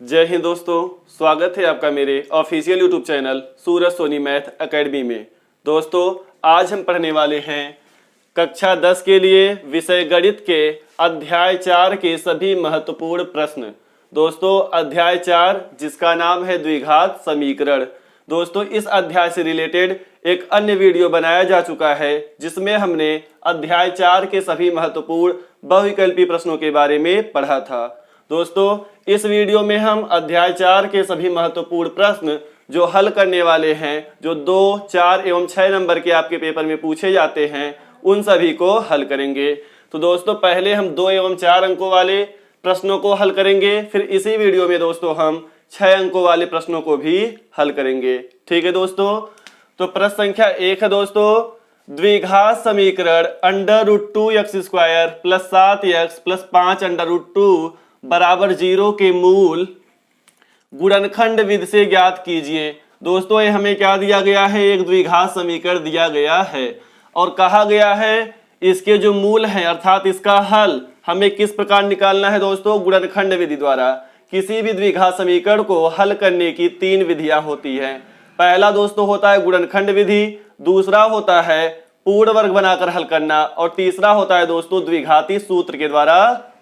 जय हिंद दोस्तों, स्वागत है आपका मेरे ऑफिशियल यूट्यूब चैनल सूरज सोनी मैथ एकेडमी में। दोस्तों आज हम पढ़ने वाले हैं कक्षा 10 के लिए विषय गणित के अध्याय 4 के सभी महत्वपूर्ण प्रश्न। दोस्तों अध्याय 4 जिसका नाम है द्विघात समीकरण। दोस्तों इस अध्याय से रिलेटेड एक अन्य वीडियो बनाया जा चुका है जिसमें हमने अध्याय 4 के सभी महत्वपूर्ण बहुविकल्पी प्रश्नों के बारे में पढ़ा था। दोस्तों इस वीडियो में हम अध्याय 4 के सभी महत्वपूर्ण प्रश्न जो हल करने वाले हैं, जो 2, 4 एवं 6 नंबर के आपके पेपर में पूछे जाते हैं, उन सभी को हल करेंगे। तो दोस्तों पहले हम 2 एवं 4 अंकों वाले प्रश्नों को हल करेंगे, फिर इसी वीडियो में दोस्तों हम 6 अंकों वाले प्रश्नों को भी हल करेंगे। ठीक है दोस्तों, तो प्रश्न संख्या 1 है दोस्तों, द्विघात समीकरण √2x² + 7x + 5√2 बराबर 0 के मूल गुणनखंड विधि से ज्ञात कीजिए। दोस्तों ये हमें क्या दिया गया है, एक द्विघात समीकरण दिया गया है और कहा गया है इसके जो मूल हैं अर्थात इसका हल हमें किस प्रकार निकालना है दोस्तों, गुणनखंड विधि द्वारा। किसी भी द्विघात समीकरण को हल करने की 3 विधियां होती हैं। पहला दोस्तों होता है गुणनखंड विधि, दूसरा होता है पूर्ण वर्ग बनाकर हल करना और तीसरा होता है दोस्तों द्विघाती सूत्र के द्वारा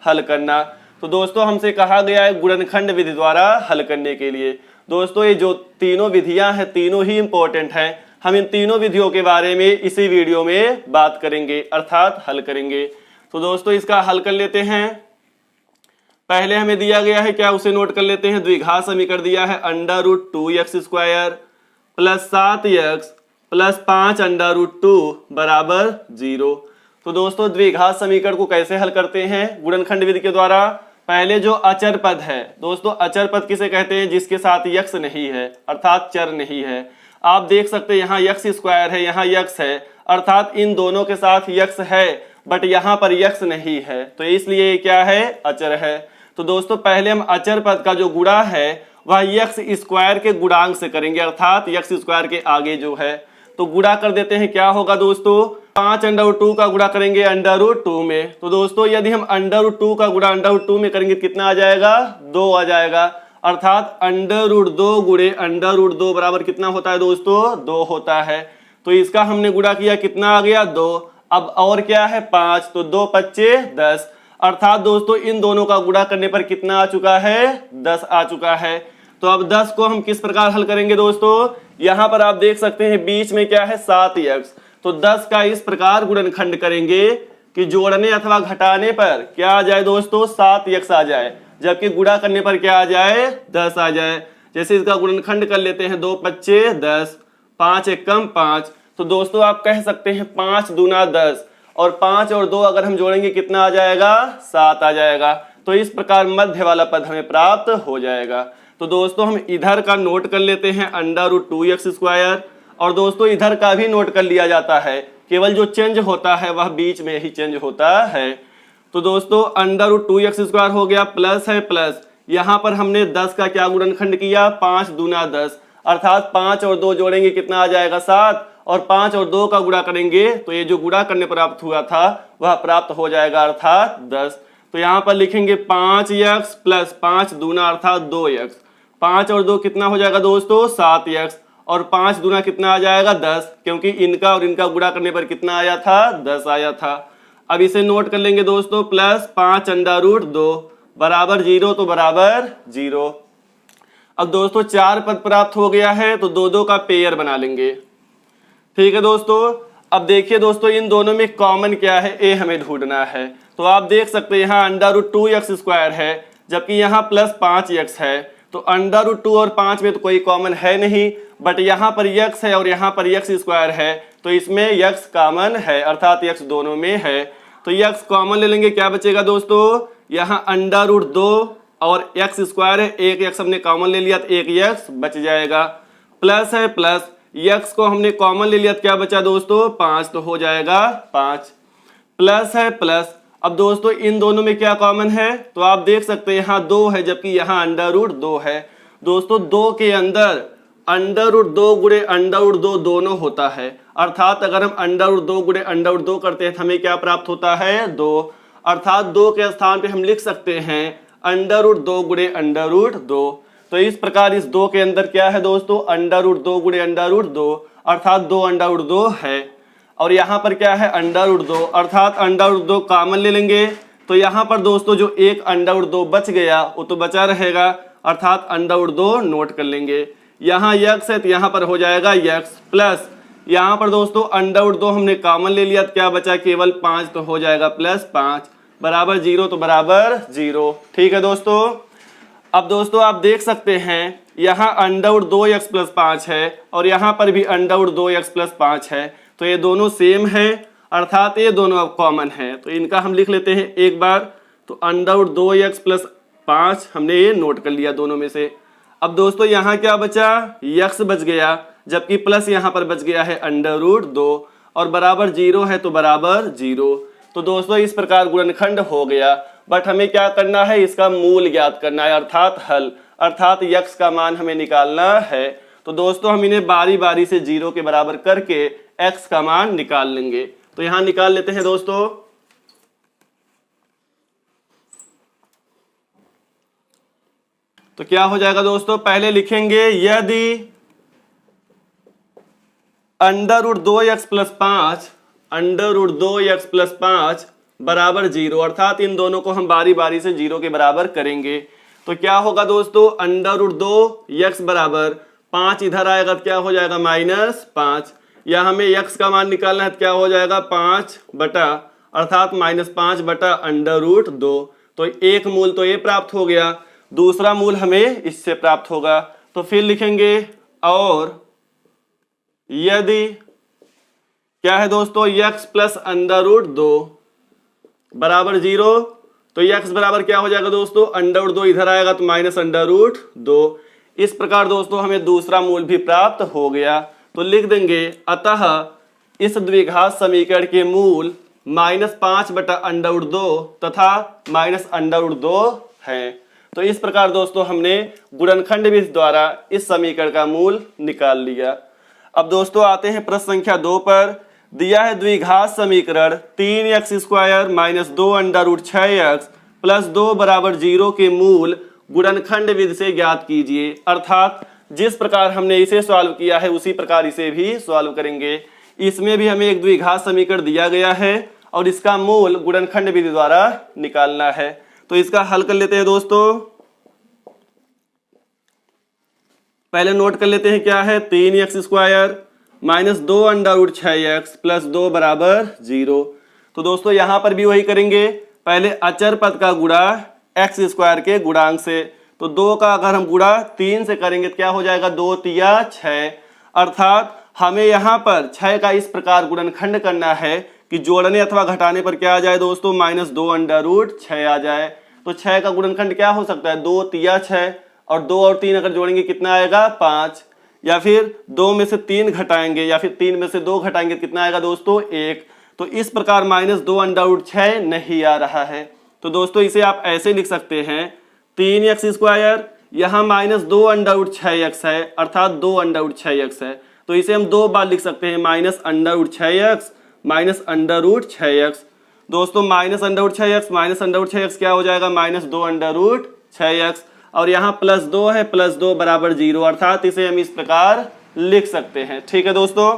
हल करना। तो दोस्तों हमसे कहा गया है गुणनखंड विधि द्वारा हल करने के लिए। दोस्तों ये जो तीनों विधियां हैं तीनों ही इंपॉर्टेंट हैं। हम इन तीनों विधियों के बारे में इसी वीडियो में बात करेंगे अर्थात हल करेंगे। तो दोस्तों इसका हल कर लेते हैं। पहले हमें दिया गया है क्या, उसे नोट कर लेते हैं। द्विघात समीकरण दिया है √2x² + 7x + 5√2 बराबर 0। तो दोस्तों द्विघात समीकरण को कैसे हल करते हैं, गुणनखंड विधि के द्वारा। पहले जो अचर पद है दोस्तों, अचर पद किसे कहते हैं, जिसके साथ यक्स नहीं है अर्थात चर नहीं है। आप देख सकते हैं यहाँ x² है, यहाँ यक्स है अर्थात इन दोनों के साथ यक्स है बट यहाँ पर यक्स नहीं है, तो इसलिए ये क्या है, अचर है। तो दोस्तों पहले हम अचर पद का जो गुणा है वह x² के गुणांक से करेंगे अर्थात x² के आगे जो है, तो गुणा कर देते हैं। क्या होगा दोस्तों, 5√2 का गुणा करेंगे √2 में। तो दोस्तों यदि हम √2 का गुणा √2 में करेंगे कितना आ जाएगा, 2 आ जाएगा अर्थात √2 गुणे √2 बराबर कितना होता है दोस्तों, 2 होता है। तो इसका हमने गुणा किया, कितना आ गया, 2। अब और क्या है, 5, तो 2 × 5 = 10 अर्थात दोस्तों इन दोनों का गुणा करने पर कितना आ चुका है, 10 आ चुका है। तो अब 10 को हम किस प्रकार हल करेंगे दोस्तों, यहाँ पर आप देख सकते हैं बीच में क्या है, 7x। तो 10 का इस प्रकार गुणनखंड करेंगे कि जोड़ने अथवा घटाने पर क्या आ जाए दोस्तों, 7x आ जाए, जबकि गुणा करने पर क्या आ जाए, 10 आ जाए। जैसे इसका गुणनखंड कर लेते हैं, 2 × 5 = 10, 5 × 1 = 5। तो दोस्तों आप कह सकते हैं 5 दूना 10 और 5 और 2 अगर हम जोड़ेंगे कितना आ जाएगा, 7 आ जाएगा। तो इस प्रकार मध्य वाला पद हमें प्राप्त हो जाएगा। तो दोस्तों हम इधर का नोट कर लेते हैं √2x² और दोस्तों इधर का भी नोट कर लिया जाता है, केवल जो चेंज होता है वह बीच में ही चेंज होता है। तो दोस्तों √2x² हो गया, प्लस है प्लस, यहाँ पर हमने 10 का क्या गुणनखंड किया, 5 दूना 10 अर्थात 5 और 2 जोड़ेंगे कितना आ जाएगा, 7 और 5 और 2 का गुणा करेंगे तो ये जो गुणा करने प्राप्त हुआ था वह प्राप्त हो जाएगा अर्थात 10। तो यहाँ पर लिखेंगे 5x + 5 दूना अर्थात 2x, 5 और 2 कितना हो जाएगा दोस्तों, 7x और 5 दूना कितना आ जाएगा, 10, क्योंकि इनका और इनका गुणा करने पर कितना आया था, 10 आया था। अब इसे नोट कर लेंगे दोस्तों, प्लस 5√2 बराबर 0, तो बराबर 0। अब दोस्तों 4 पद प्राप्त हो गया है तो 2-2 का पेयर बना लेंगे। ठीक है दोस्तों, अब देखिए दोस्तों इन दोनों में कॉमन क्या है, ए हमें ढूंढना है। तो आप देख सकते हैं यहाँ √2x² है जबकि यहाँ प्लस 5x है, तो √2 और 5 में तो कोई कॉमन है नहीं, बट यहाँ पर x है और यहाँ पर x² है, तो इसमें x कॉमन है अर्थात x दोनों में है। तो x कॉमन ले लेंगे, क्या बचेगा दोस्तों, यहाँ √2 और x² है, एक x हमने कॉमन ले लिया तो एक x बच जाएगा। प्लस है प्लस, x को हमने कॉमन ले लिया तो क्या बचा दोस्तों, 5, तो हो जाएगा 5। प्लस है प्लस, अब दोस्तों इन दोनों में क्या कॉमन है, तो आप देख सकते हैं यहाँ 2 है जबकि यहाँ √2 है। दोस्तों 2 के अंदर √2 गुणे √2 दोनों होता है अर्थात अगर हम √2 गुणे √2 करते हैं तो हमें क्या प्राप्त होता है, 2। अर्थात 2 के स्थान पे हम लिख सकते हैं √2 गुणे √2। तो इस प्रकार इस 2 के अंदर क्या है दोस्तों, √2 गुणे √2 अर्थात 2 √2 है। और यहाँ पर क्या है √2 अर्थात √2 कॉमन ले लेंगे। तो यहाँ पर दोस्तों जो एक √2 बच गया वो तो बचा रहेगा अर्थात √2 नोट कर लेंगे। यहाँ x है तो यहाँ पर हो जाएगा x प्लस यहाँ पर दोस्तों √2 हमने कॉमन ले लिया तो क्या बचा केवल 5 तो हो जाएगा +5 बराबर 0 तो बराबर 0। ठीक है दोस्तों। अब दोस्तों आप देख सकते हैं यहाँ √2x + 5 है और यहाँ पर भी √2x + 5 है। तो ये दोनों सेम है अर्थात ये दोनों अब कॉमन है। तो इनका हम लिख लेते हैं एक बार। तो √2x + 5 हमने ये नोट कर लिया दोनों में से। अब दोस्तों यहाँ क्या बचा, x बच गया जबकि प्लस यहाँ पर बच गया है √2 और बराबर 0 है तो बराबर 0। तो दोस्तों इस प्रकार गुणनखंड हो गया। बट हमें क्या करना है, इसका मूल ज्ञात करना है अर्थात हल, अर्थात x का मान हमें निकालना है। तो दोस्तों हम इन्हें बारी बारी से 0 के बराबर करके x का मान निकाल लेंगे। तो यहां निकाल लेते हैं दोस्तों। तो क्या हो जाएगा दोस्तों, पहले लिखेंगे यदि √2x + 5 √2x + 5 बराबर 0 अर्थात इन दोनों को हम बारी बारी से 0 के बराबर करेंगे। तो क्या होगा दोस्तों, √2x बराबर 5 इधर आएगा तो क्या हो जाएगा -5, या हमें x का मान निकालना है तो क्या हो जाएगा 5 बटा अर्थात -5 बटा √2। तो एक मूल तो ये प्राप्त हो गया, दूसरा मूल हमें इससे प्राप्त होगा। तो फिर लिखेंगे और यदि क्या है दोस्तों x + √2 बराबर 0, तो x बराबर क्या हो जाएगा दोस्तों, √2 इधर आएगा तो -√2। इस प्रकार दोस्तों हमें दूसरा मूल भी प्राप्त हो गया। तो लिख देंगे अतः इस द्विघात समीकरण के मूल -5 बटा √2 तथा -√2 है। तो इस प्रकार दोस्तों हमने गुणनखंड विधि द्वारा इस समीकरण का मूल निकाल लिया। अब दोस्तों आते हैं प्रश्न संख्या 2 पर। दिया है द्विघात समीकरण 3x² - 2 √6x + 2 बराबर 0 के मूल गुणनखंड विधि से ज्ञात कीजिए। अर्थात जिस प्रकार हमने इसे सॉल्व किया है उसी प्रकार इसे भी सॉल्व करेंगे। इसमें भी हमें एक द्विघात समीकरण दिया गया है और इसका मूल गुणनखंड विधि द्वारा निकालना है। तो इसका हल कर लेते हैं दोस्तों। पहले नोट कर लेते हैं क्या है, 3x² - 2 √6x + 2 बराबर 0। तो दोस्तों यहां पर भी वही करेंगे, पहले अचर पद का गुणा x² के गुणांक से। तो 2 का अगर हम गुणा 3 से करेंगे तो क्या हो जाएगा, 2 तिया 6 अर्थात हमें यहाँ पर 6 का इस प्रकार गुणनखंड करना है कि जोड़ने अथवा घटाने पर क्या आ जाए दोस्तों, -2 √6 आ जाए। तो 6 का गुणनखंड क्या हो सकता है, 2 तिया 6 और 2 और 3 अगर जोड़ेंगे कितना आएगा 5, या फिर 2 में से 3 घटाएंगे या फिर 3 में से 2 घटाएंगे कितना आएगा दोस्तों 1। तो इस प्रकार -2 √6 नहीं आ रहा है। तो दोस्तों इसे आप ऐसे लिख सकते हैं, 3x² यहाँ -2 √6x है अर्थात 2 √6x है। तो इसे हम 2 बार लिख सकते हैं, -√6x -√6x। दोस्तों -√6x क्या हो जाएगा, -2 √6x और यहाँ +2 है, +2 बराबर 0 अर्थात इसे हम इस प्रकार लिख सकते हैं। ठीक है दोस्तों।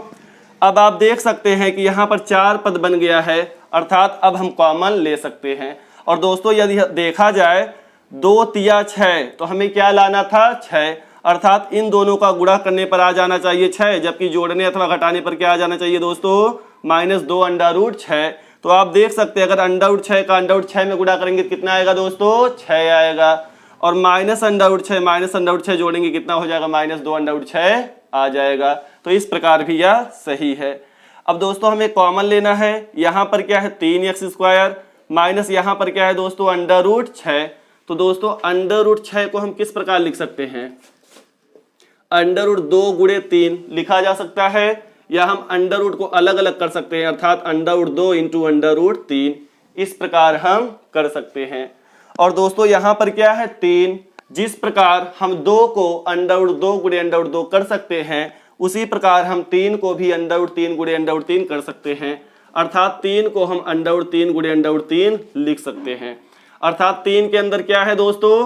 अब आप देख सकते हैं कि यहाँ पर 4 पद बन गया है अर्थात अब हम कॉमन ले सकते हैं। और दोस्तों यदि देखा जाए 2 तिया 6 तो हमें क्या लाना था 6 अर्थात इन दोनों का गुणा करने पर आ जाना चाहिए 6, जबकि जोड़ने अथवा घटाने पर क्या आ जाना चाहिए दोस्तों, -2 √6। तो आप देख सकते हैं अगर √6 का √6 में गुणा करेंगे तो कितना आएगा दोस्तों 6 आएगा, और -√6 जोड़ेंगे कितना हो जाएगा, -2 √6 आ जाएगा। तो इस प्रकार भी यह सही है। अब दोस्तों हमें कॉमन लेना है, यहाँ पर क्या है 3x² माइनस यहाँ पर क्या है दोस्तों √6। तो दोस्तों √6 को हम किस प्रकार लिख सकते हैं, √2 गुणे 3 लिखा जा सकता है, या हम √ को अलग अलग कर सकते हैं अर्थात √2 × √3 इस प्रकार हम कर सकते हैं। और दोस्तों यहाँ पर क्या है 3, जिस प्रकार हम 2 को √2 गुणे √2 कर सकते हैं उसी प्रकार हम 3 को भी √3 गुणे √3 कर सकते हैं, अर्थात 3 को हम √3 गुणे √3 लिख सकते हैं। अर्थात 3 के अंदर क्या है दोस्तों,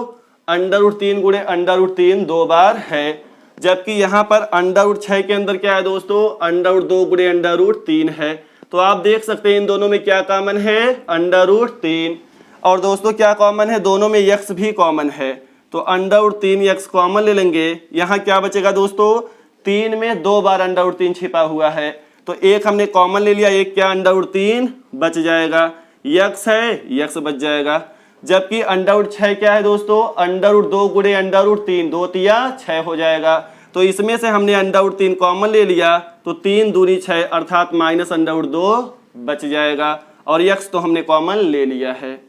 √3 गुणे √3 2 बार है। जबकि यहाँ पर √6 के अंदर क्या है दोस्तों, √2 गुणे √3 है। तो आप देख सकते हैं इन दोनों में क्या कॉमन है, √3। और दोस्तों क्या कॉमन है, दोनों में x भी कॉमन है। तो √3x कॉमन ले लेंगे। यहाँ क्या बचेगा दोस्तों, 3 में 2 बार √3 छिपा हुआ है, तो एक हमने कॉमन ले लिया, एक क्या √3 बच जाएगा, x है x बच जाएगा। जबकि √6 क्या है दोस्तों, √2 गुणे √3 2 तिया 6 हो जाएगा। तो इसमें से हमने √3 कॉमन ले लिया, तो 3 दूनी 6 अर्थात -√2 बच जाएगा। और x तो हमने कॉमन ले लिया है।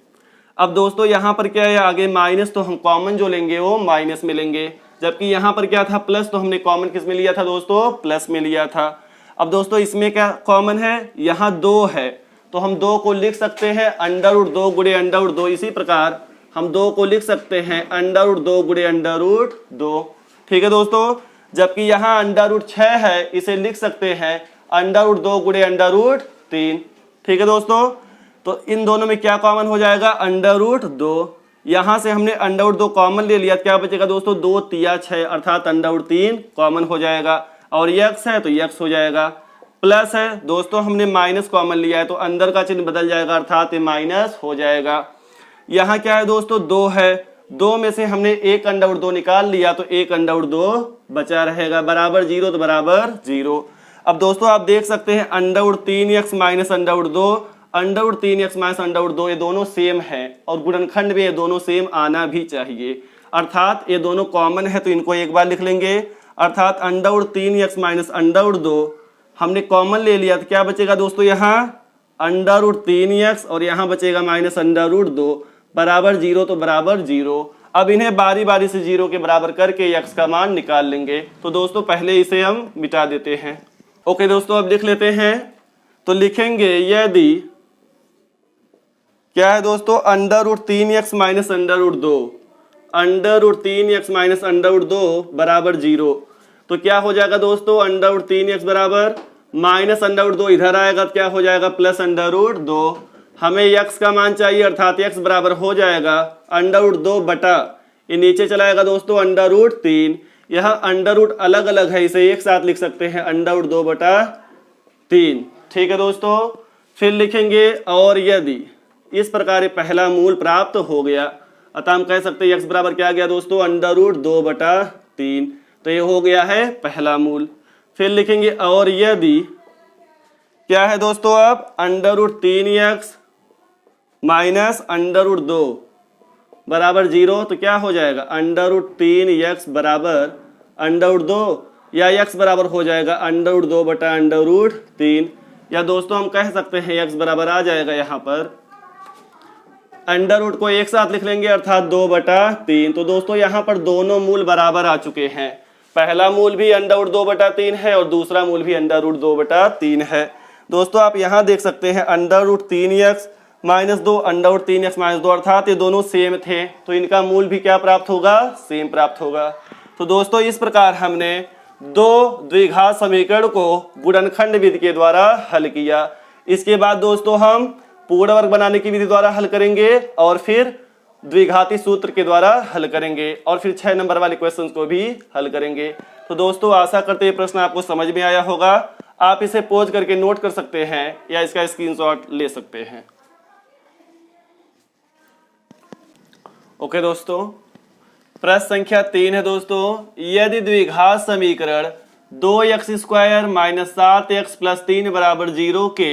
अब दोस्तों यहाँ पर क्या है, आगे माइनस, तो हम कॉमन जो लेंगे वो माइनस में लेंगे। जबकि यहाँ पर क्या था, प्लस, तो हमने कॉमन किस में लिया था दोस्तों, प्लस में लिया था। अब दोस्तों इसमें क्या कॉमन है, यहाँ 2 है, तो हम 2 को लिख सकते हैं √2 गुणे √2। इसी प्रकार हम 2 को लिख सकते हैं √2 गुणे √2। ठीक है दोस्तों। जबकि यहाँ √6 है, इसे लिख सकते हैं √2 गुणे √3। ठीक है दोस्तों। तो इन दोनों में क्या कॉमन हो जाएगा, √2। यहाँ से हमने √2 कॉमन ले लिया, क्या बचेगा दोस्तों, 2 तिया 6 अर्थात √3 कॉमन हो जाएगा। और x है तो x हो जाएगा। प्लस है दोस्तों, हमने माइनस कॉमन लिया है, तो अंदर का चिन्ह बदल जाएगा अर्थात माइनस हो जाएगा। यहाँ क्या है दोस्तों, 2 है, 2 में से हमने एक √2 निकाल लिया, तो एक √2 बचा रहेगा, बराबर 0 तो बराबर 0। अब दोस्तों आप देख सकते हैं √3x माइनस √2, √3x माइनस √2 ये दोनों सेम है, और गुणनखंड में ये दोनों सेम आना भी चाहिए, अर्थात ये दोनों कॉमन है, तो इनको एक बार लिख लेंगे। अर्थात √3x माइनस √2 हमने कॉमन ले लिया, तो क्या बचेगा दोस्तों, यहाँ √3x और यहाँ बचेगा माइनस √2 बराबर 0 तो बराबर 0। अब इन्हें बारी बारी से 0 के बराबर करके x का मान निकाल लेंगे। तो दोस्तों पहले इसे हम मिटा देते हैं। ओके दोस्तों, अब लिख लेते हैं। तो लिखेंगे यदि क्या है दोस्तों, √3x माइनस √2, √3x माइनस √2 बराबर 0, तो क्या हो जाएगा दोस्तों, √3x बराबर माइनस √2 इधर आएगा, तो क्या हो जाएगा, प्लस √2। हमें x का मान चाहिए, अर्थात x बराबर हो जाएगा √2 बटा, ये नीचे चलाएगा दोस्तों √3। यहाँ अंडर अलग अलग है, इसे एक साथ लिख सकते हैं √2 बटा 3। ठीक है दोस्तों। फिर लिखेंगे और यदि, इस प्रकार पहला मूल प्राप्त हो गया, अतः हम कह सकते हैं x बराबर क्या गया दोस्तों, √2 बटा 3। तो ये हो गया है पहला मूल। फिर लिखेंगे और यदि क्या है दोस्तों, अब √3x माइनस √2 बराबर 0, तो क्या हो जाएगा, √3x बराबर √2, या x बराबर हो जाएगा √2 बटा √3। या दोस्तों हम कह सकते हैं x बराबर आ जाएगा, यहाँ पर अंडर को एक साथ लिख लेंगे, अर्थात 2 बटा 3। तो दोस्तों यहाँ पर दोनों मूल बराबर आ चुके हैं। पहला मूल भी √2 बटा 3 है और दूसरा मूल भी √2 बटा 3 है। दोस्तों आप यहाँ देख सकते हैं √3x माइनस 2, √3x माइनस 2, अर्थात ये दोनों सेम थे, तो इनका मूल भी क्या प्राप्त होगा, सेम प्राप्त होगा। तो दोस्तों इस प्रकार हमने दो द्विघात समीकरण को गुणनखंड विधि के द्वारा हल किया। इसके बाद दोस्तों हम पूर्ण वर्ग बनाने की विधि द्वारा हल करेंगे और फिर द्विघाती सूत्र के द्वारा हल करेंगे और फिर 6 नंबर वाले क्वेश्चन को भी हल करेंगे। तो दोस्तों आशा करते हैं प्रश्न आपको समझ में आया होगा। आप इसे पॉज करके नोट कर सकते हैं या इसका स्क्रीनशॉट ले सकते हैं। ओके दोस्तों, प्रश्न संख्या 3 है दोस्तों, यदि द्विघात समीकरण 2x² माइनस 7x प्लस 3 बराबर 0 के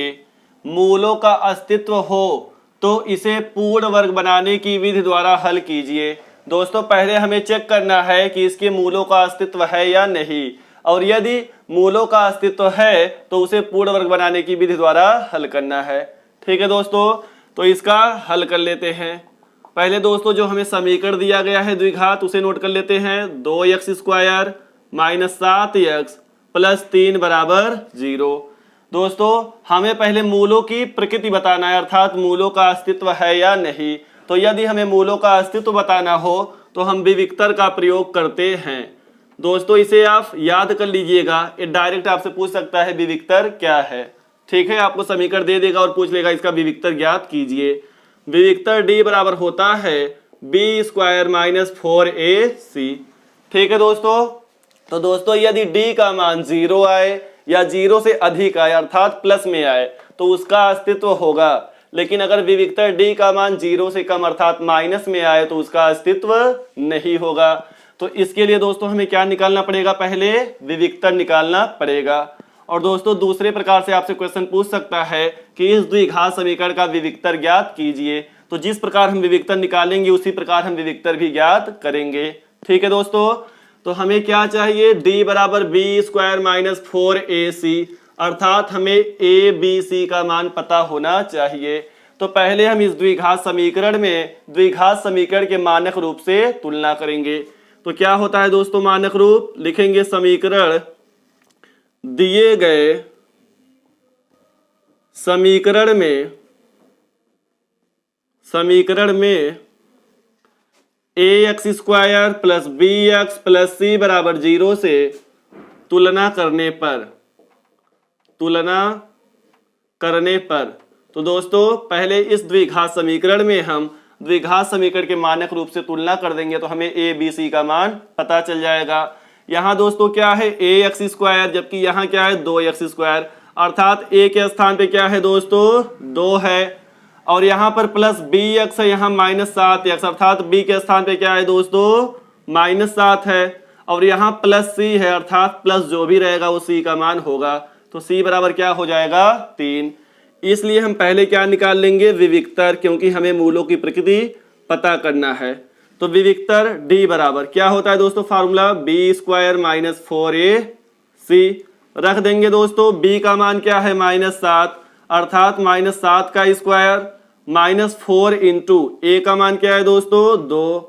मूलों का अस्तित्व हो तो इसे पूर्ण वर्ग बनाने की विधि द्वारा हल कीजिए। दोस्तों पहले हमें चेक करना है कि इसके मूलों का अस्तित्व है या नहीं, और यदि मूलों का अस्तित्व है तो उसे पूर्ण वर्ग बनाने की विधि द्वारा हल करना है। ठीक है दोस्तों, तो इसका हल कर लेते हैं। पहले दोस्तों जो हमें समीकरण दिया गया है द्विघात उसे नोट कर लेते हैं। 2x² माइनस 7x प्लस 3 बराबर 0। दोस्तों हमें पहले मूलों की प्रकृति बताना है, अर्थात मूलों का अस्तित्व है या नहीं। तो यदि हमें मूलों का अस्तित्व बताना हो तो हम विविक्तर का प्रयोग करते हैं। दोस्तों इसे आप याद कर लीजिएगा, ये डायरेक्ट आपसे पूछ सकता है विविक्तर क्या है। ठीक है, आपको समीकरण दे देगा और पूछ लेगा इसका विविक्तर ज्ञात कीजिए। विविक्तर डी बराबर होता है बी स्क्वायर माइनस 4ac। ठीक है दोस्तों। तो दोस्तों यदि डी का मान 0 आए या 0 से अधिक आए अर्थात प्लस में आए तो उसका अस्तित्व होगा, लेकिन अगर विविक्तर डी का मान 0 से कम अर्थात माइनस में आए तो उसका अस्तित्व नहीं होगा। तो इसके लिए दोस्तों हमें क्या निकालना पड़ेगा, पहले विविक्तर निकालना पड़ेगा। और दोस्तों दूसरे प्रकार से आपसे क्वेश्चन पूछ सकता है कि इस द्विघात समीकरण का विविक्तर ज्ञात कीजिए। तो जिस प्रकार हम विविक्तर निकालेंगे उसी प्रकार हम विविक्तर भी ज्ञात करेंगे। ठीक है दोस्तों। तो हमें क्या चाहिए, d बराबर बी स्क्वायर माइनस 4ac अर्थात हमें a b c का मान पता होना चाहिए। तो पहले हम इस द्विघात समीकरण में द्विघात समीकरण के मानक रूप से तुलना करेंगे। तो क्या होता है दोस्तों मानक रूप, लिखेंगे समीकरण दिए गए समीकरण में ax square plus b x plus c बराबर 0 से तुलना करने पर तो दोस्तों पहले इस द्विघात समीकरण में हम द्विघात समीकरण के मानक रूप से तुलना कर देंगे तो हमें a b c का मान पता चल जाएगा। यहाँ दोस्तों क्या है ax स्क्वायर, जबकि यहाँ क्या है 2x स्क्वायर अर्थात a के स्थान पे क्या है दोस्तों 2 है, और यहाँ पर प्लस बी एक्स है, यहाँ माइनस 7x अर्थात b के स्थान पे क्या है दोस्तों माइनस 7 है, और यहाँ प्लस c है अर्थात प्लस जो भी रहेगा वो c का मान होगा। तो c बराबर क्या हो जाएगा 3। इसलिए हम पहले क्या निकाल लेंगे विविक्तर, क्योंकि हमें मूलों की प्रकृति पता करना है। तो विविक्तर d बराबर क्या होता है दोस्तों, formula B square minus 4ac रख देंगे दोस्तों। b का मान क्या है -7 अर्थात -7 का स्क्वायर माइनस 4 इंटू ए का मान क्या है दोस्तों 2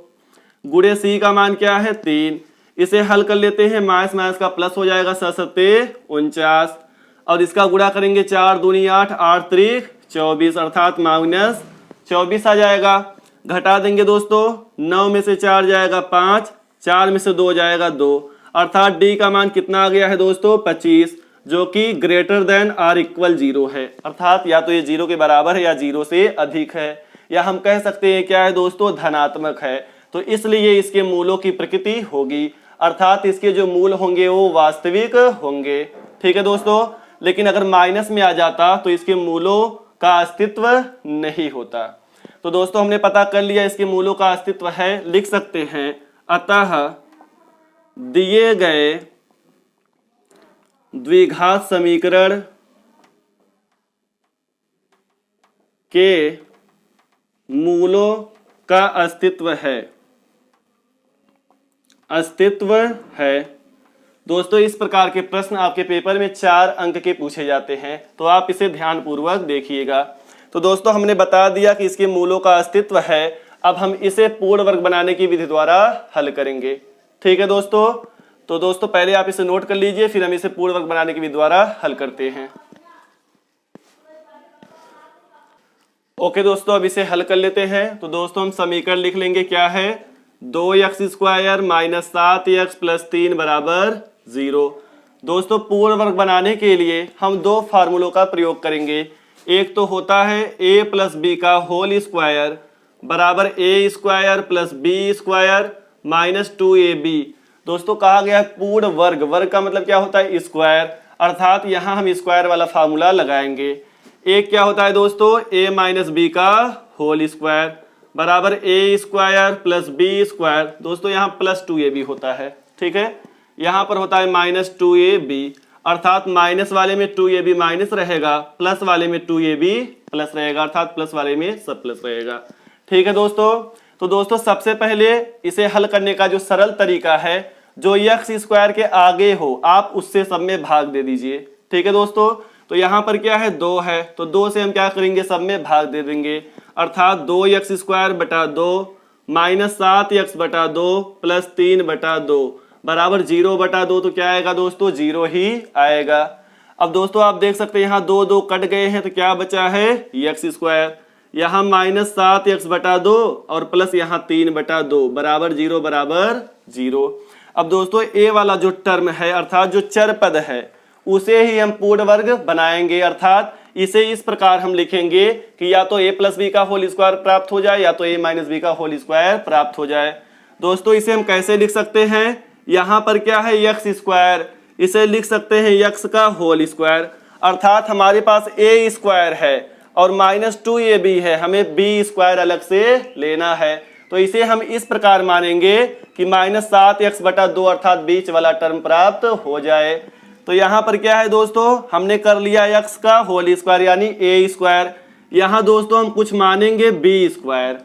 गुणे सी का मान क्या है 3। इसे हल कर लेते हैं, माइनस माइनस का प्लस हो जाएगा 7×7=49 और इसका गुणा करेंगे 4 दूनी 8 8 त्रिक 24 अर्थात -24 आ जाएगा। घटा देंगे दोस्तों, 9 में से 4 जाएगा 5, 4 में से 2 जाएगा 2 अर्थात डी का मान कितना आ गया है दोस्तों 25, जो कि ग्रेटर देन आर इक्वल 0 है अर्थात या तो ये 0 के बराबर है या 0 से अधिक है, या हम कह सकते हैं क्या है दोस्तों धनात्मक है। तो इसलिए इसके मूलों की प्रकृति होगी अर्थात इसके जो मूल होंगे वो वास्तविक होंगे। ठीक है दोस्तों। लेकिन अगर माइनस में आ जाता तो इसके मूलों का अस्तित्व नहीं होता। तो दोस्तों हमने पता कर लिया इसके मूलों का अस्तित्व है, लिख सकते हैं अतः दिए गए द्विघात समीकरण के मूलों का अस्तित्व है। दोस्तों इस प्रकार के प्रश्न आपके पेपर में 4 अंक के पूछे जाते हैं, तो आप इसे ध्यानपूर्वक देखिएगा। तो दोस्तों हमने बता दिया कि इसके मूलों का अस्तित्व है। अब हम इसे पूर्ण वर्ग बनाने की विधि द्वारा हल करेंगे। ठीक है दोस्तों। तो दोस्तों पहले आप इसे नोट कर लीजिए, फिर हम इसे पूर्ण वर्ग बनाने की विधि द्वारा हल करते हैं। ओके दोस्तों, अब इसे हल कर लेते हैं। तो दोस्तों हम समीकरण लिख लेंगे, क्या है 2x square minus 7x plus 3 बराबर 0। दोस्तों पूर्ण वर्ग बनाने के लिए हम 2 फार्मूलों का प्रयोग करेंगे। एक तो होता है a प्लस बी का होल स्क्वायर बराबर a square plus B square minus 2ab। दोस्तों कहा गया पूर्ण वर्ग, वर्ग का मतलब क्या होता है स्क्वायर अर्थात यहाँ हम स्क्वायर वाला फार्मूला लगाएंगे। एक क्या होता है दोस्तों a माइनस बी का होल स्क्वायर बराबर a square plus B square. दोस्तों यहाँ प्लस 2ab होता है, ठीक है, यहाँ पर होता है माइनस 2ab अर्थात माइनस वाले में 2ab माइनस रहेगा, प्लस वाले में 2ab प्लस रहेगा अर्थात प्लस वाले में सब प्लस रहेगा। ठीक है दोस्तों। तो दोस्तों सबसे पहले इसे हल करने का जो सरल तरीका है, जो x स्क्वायर के आगे हो आप उससे सब में भाग दे दीजिए। ठीक है दोस्तों। तो यहाँ पर क्या है 2 है, तो 2 से हम क्या करेंगे सब में भाग दे देंगे अर्थात 2x स्क्वायर बटा 2 माइनस 7x बटा 2 प्लस 3 बटा 2 बराबर 0 बटा 2। तो क्या आएगा दोस्तों 0 ही आएगा। अब दोस्तों आप देख सकते हैं यहाँ 2 2 कट गए हैं, तो क्या बचा है x स्क्वायर, यहाँ माइनस 7x बटा 2 और प्लस यहाँ 3 बटा 2 बराबर 0 बराबर 0। अब दोस्तों a वाला जो टर्म है अर्थात जो चर पद है उसे ही हम पूर्ण वर्ग बनाएंगे अर्थात इसे इस प्रकार हम लिखेंगे कि या तो a प्लस बी का होल स्क्वायर प्राप्त हो जाए या तो a माइनस बी का होल स्क्वायर प्राप्त हो जाए। दोस्तों इसे हम कैसे लिख सकते हैं, यहाँ पर क्या है एक्स स्क्वायर, इसे लिख सकते हैं एक्स का होल स्क्वायर, अर्थात हमारे पास a स्क्वायर है और -2ab है, हमें b स्क्वायर अलग से लेना है। तो इसे हम इस प्रकार मानेंगे कि -7x/2 अर्थात बीच वाला टर्म प्राप्त हो जाए। तो यहाँ पर क्या है दोस्तों, हमने कर लिया x का होल स्क्वायर यानी a स्क्वायर। यहाँ दोस्तों हम कुछ मानेंगे b स्क्वायर,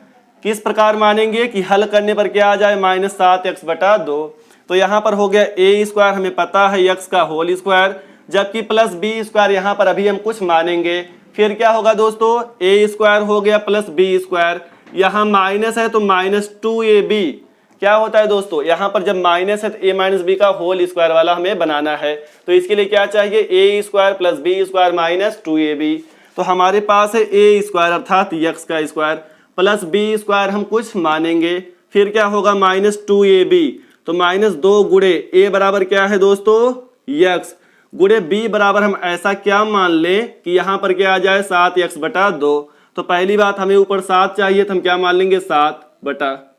किस प्रकार मानेंगे कि हल करने पर क्या आ जाए -7x/2। तो यहाँ पर हो गया a स्क्वायर, हमें पता है x का होल स्क्वायर, जबकि प्लस b स्क्वायर यहाँ पर अभी हम कुछ मानेंगे। फिर क्या होगा दोस्तों, a स्क्वायर हो गया प्लस b स्क्वायर, यहाँ माइनस है तो -2ab क्या होता है दोस्तों, यहाँ पर जब माइनस है तो a माइनस बी का होल स्क्वायर वाला हमें बनाना है। तो इसके लिए क्या चाहिए, a square plus b square -2ab। तो हमारे पास है a स्क्वायर अर्थात x का स्क्वायर प्लस b स्क्वायर हम कुछ मानेंगे। फिर क्या होगा -2ab, तो -2 गुणे a बराबर क्या है दोस्तों x गुणे b बराबर हम ऐसा क्या मान लें कि यहाँ पर क्या आ जाए 7x/2। तो पहली बात हमें ऊपर 7 चाहिए तो हम क्या मान लेंगे 7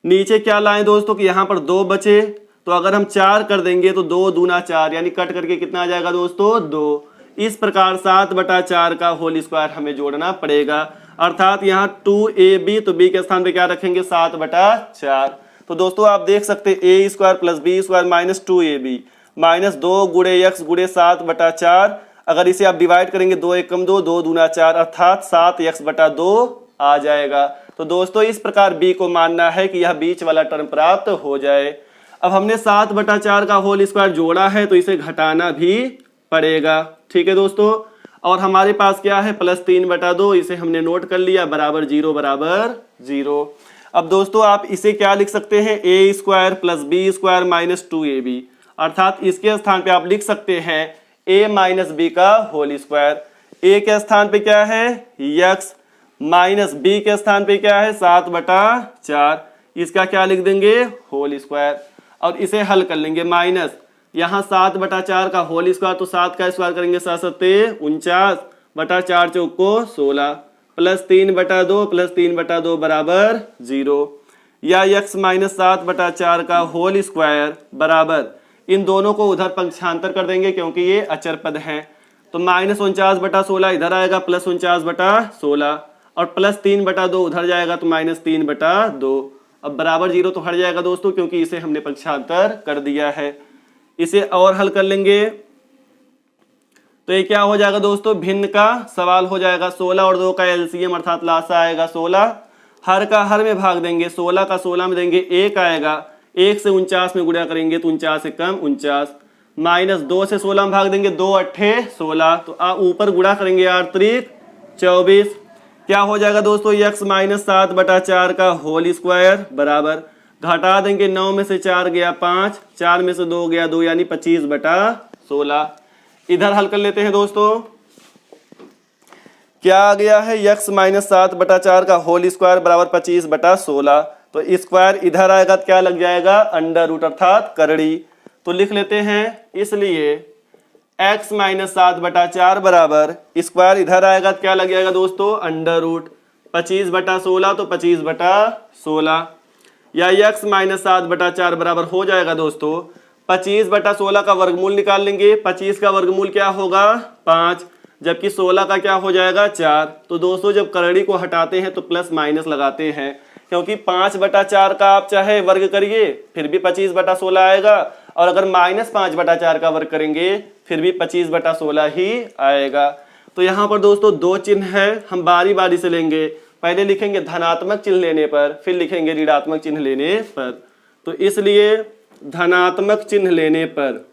नीचे क्या लाएं दोस्तों कि यहाँ पर 2 बचे, तो अगर हम 4 कर देंगे तो 2 दूना 4 यानी कट करके कितना आ जाएगा दोस्तों 2। इस प्रकार 7/4 का होल स्क्वायर हमें जोड़ना पड़ेगा, अर्थात यहाँ 2ab, तो b के स्थान पे क्या रखेंगे 7/4। तो दोस्तों आप देख सकते a square plus b square -2ab -2 गुणे x गुणे 7/4, अगर इसे आप डिवाइड करेंगे 2 एकम 2 2 दूना 4 अर्थात 7x/2 आ जाएगा। तो दोस्तों इस प्रकार b को मानना है कि यह बीच वाला टर्म प्राप्त हो जाए। अब हमने 7/4 का होल स्क्वायर जोड़ा है तो इसे घटाना भी पड़ेगा, ठीक है दोस्तों। और हमारे पास क्या है +3/2, इसे हमने नोट कर लिया बराबर 0 अब दोस्तों आप इसे क्या लिख सकते हैं, a square plus b square -2ab, अर्थात इसके स्थान पे आप लिख सकते हैं a माइनस बी का होल स्क्वायर। a के स्थान पे क्या है x माइनस b के स्थान पे क्या है 7/4, इसका क्या लिख देंगे होल स्क्वायर और इसे हल कर लेंगे माइनस यहाँ 7/4 का होल स्क्वायर, तो 7 का स्क्वायर करेंगे 7 7 49/4 चौको 16 +3/2 बराबर 0, या x -7/4 का होल स्क्वायर बराबर, इन दोनों को उधर पक्षांतर कर देंगे क्योंकि ये अचर पद हैं। तो -49/16 इधर आएगा +49/16 और +3/2 उधर जाएगा तो -3/2। अब बराबर 0 तो हट जाएगा दोस्तों क्योंकि इसे हमने पक्षांतर कर दिया है। इसे और हल कर लेंगे तो ये क्या हो जाएगा दोस्तों, भिन्न का सवाल हो जाएगा। 16 और 2 का एलसीएम अर्थात लासा आएगा 16, हर का हर में भाग देंगे, 16 का 16 में देंगे 1 आएगा, 1 से 49 में गुणा करेंगे तो 49 से कम 49, -2 से 16 में भाग देंगे 2 8 16, तो ऊपर गुणा करेंगे 8 3 24, क्या हो जाएगा दोस्तों x -7/4 का होल स्क्वायर बराबर, घटा देंगे 9 में से 4 गया 5, 4 में से 2 गया 2 यानी 25/16। इधर हल कर लेते हैं दोस्तों, क्या आ गया है x -7/4 का होल स्क्वायर बराबर 25/16, तो स्क्वायर इधर आएगा तो क्या लग जाएगा अंडर रूट अर्थात करड़ी। तो लिख लेते हैं, इसलिए x -7/4 बराबर स्क्वायर इधर आएगा तो क्या लग जाएगा दोस्तों अंडर रूट 25/16, तो 25/16, या x -7/4 बराबर हो जाएगा दोस्तों 25/16 का वर्गमूल निकाल लेंगे। 25 का वर्गमूल क्या होगा 5, जबकि 16 का क्या हो जाएगा 4। तो दोस्तों जब करड़ी को हटाते हैं तो प्लस माइनस लगाते हैं, क्योंकि 5/4 का आप चाहे वर्ग करिए फिर भी 25/16 आएगा, और अगर -5/4 का वर्ग करेंगे फिर भी 25/16 ही आएगा। तो यहाँ पर दोस्तों 2 चिन्ह है, हम बारी बारी से लेंगे। पहले लिखेंगे धनात्मक चिन्ह लेने पर, फिर लिखेंगे ऋणात्मक चिन्ह लेने पर। तो इसलिए धनात्मक चिन्ह लेने पर,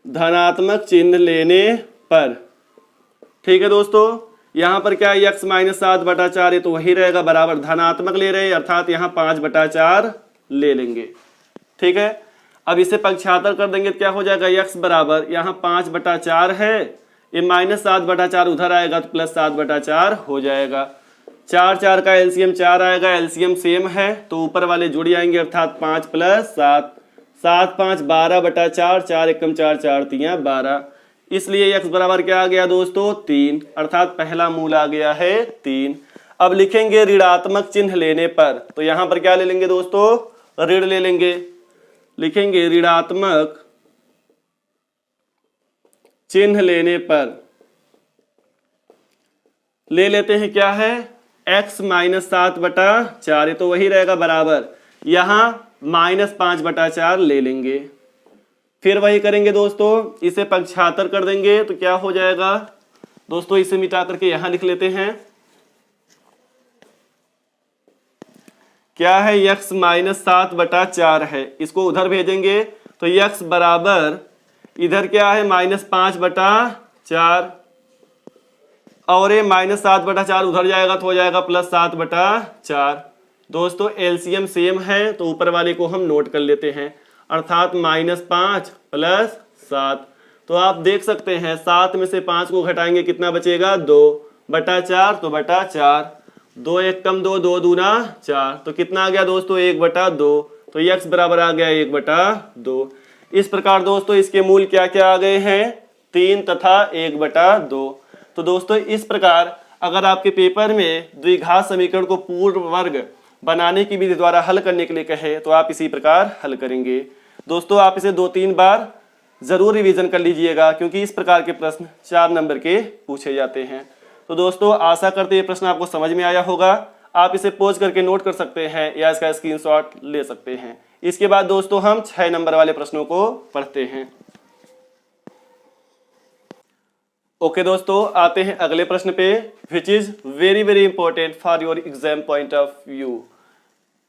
धनात्मक चिन्ह लेने पर, ठीक है दोस्तों, यहाँ पर क्या x -7/4 है तो वही रहेगा बराबर, धनात्मक ले रहे हैं अर्थात यहाँ 5/4 ले लेंगे, ठीक है। अब इसे पक्षांतर कर देंगे तो क्या हो जाएगा x बराबर, यहाँ 5/4 है, ये -7/4 उधर आएगा तो +7/4 हो जाएगा। 4 4 का एलसीएम 4 आएगा, एलसीएम सेम है तो ऊपर वाले जुड़ जाएंगे अर्थात 5 + 7, 7 5 12/4, 4 एकम 4 4 3 12, इसलिए x बराबर क्या आ गया दोस्तों 3, अर्थात पहला मूल आ गया है 3। अब लिखेंगे ऋणात्मक चिन्ह लेने पर, तो यहां पर क्या ले लेंगे दोस्तों ऋण ले लेंगे, लिखेंगे ऋणात्मक चिन्ह लेने पर ले लेते हैं क्या है x माइनस 7/4, ये तो वही रहेगा बराबर, यहां -5/4 ले लेंगे। फिर वही करेंगे दोस्तों, इसे पक्षांतर कर देंगे तो क्या हो जाएगा दोस्तों, इसे मिटा करके यहां लिख लेते हैं, क्या है x माइनस 7/4 है, इसको उधर भेजेंगे तो x बराबर इधर क्या है -5/4 और ये -7/4 उधर जाएगा तो हो जाएगा +7/4। दोस्तों एलसीएम सेम है तो ऊपर वाले को हम नोट कर लेते हैं, अर्थात -5 + 7। तो आप देख सकते हैं 7 में से 5 को घटाएंगे कितना बचेगा 2/4, तो बटा 4, 2 1 कम 2, 2 दूना 4, तो कितना आ गया दोस्तों 1/2, तो x बराबर आ गया 1/2। इस प्रकार दोस्तों इसके मूल क्या क्या आ गए हैं 3 तथा 1/2। तो दोस्तों इस प्रकार अगर आपके पेपर में द्विघात समीकरण को पूर्ण वर्ग बनाने की विधि द्वारा हल करने के लिए कहे तो आप इसी प्रकार हल करेंगे। दोस्तों आप इसे 2-3 बार जरूर रिवीजन कर लीजिएगा, क्योंकि इस प्रकार के प्रश्न 4 नंबर के पूछे जाते हैं। तो दोस्तों आशा करते ये प्रश्न आपको समझ में आया होगा। आप इसे पॉज करके नोट कर सकते हैं या इसका स्क्रीनशॉट ले सकते हैं। इसके बाद दोस्तों हम 6 नंबर वाले प्रश्नों को पढ़ते हैं। ओके दोस्तों, आते हैं अगले प्रश्न पे, which is very very important for your exam point of view.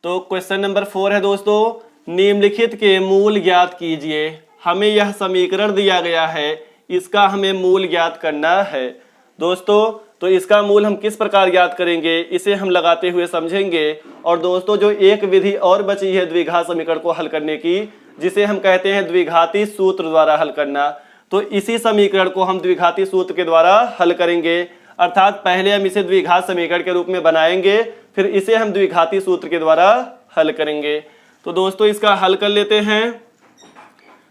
तो क्वेश्चन नंबर 4 है दोस्तों, निम्नलिखित के मूल ज्ञात कीजिए। हमें यह समीकरण दिया गया है, इसका हमें मूल ज्ञात करना है। दोस्तों तो इसका मूल हम किस प्रकार ज्ञात करेंगे, इसे हम लगाते हुए समझेंगे। और दोस्तों जो एक विधि और बची है द्विघात समीकरण को हल करने की, जिसे हम कहते हैं द्विघाती सूत्र द्वारा हल करना, तो इसी समीकरण को हम द्विघाती सूत्र के द्वारा हल करेंगे। अर्थात पहले हम इसे द्विघात समीकरण के रूप में बनाएंगे, फिर इसे हम द्विघाती सूत्र के द्वारा हल करेंगे। तो दोस्तों इसका हल कर लेते हैं।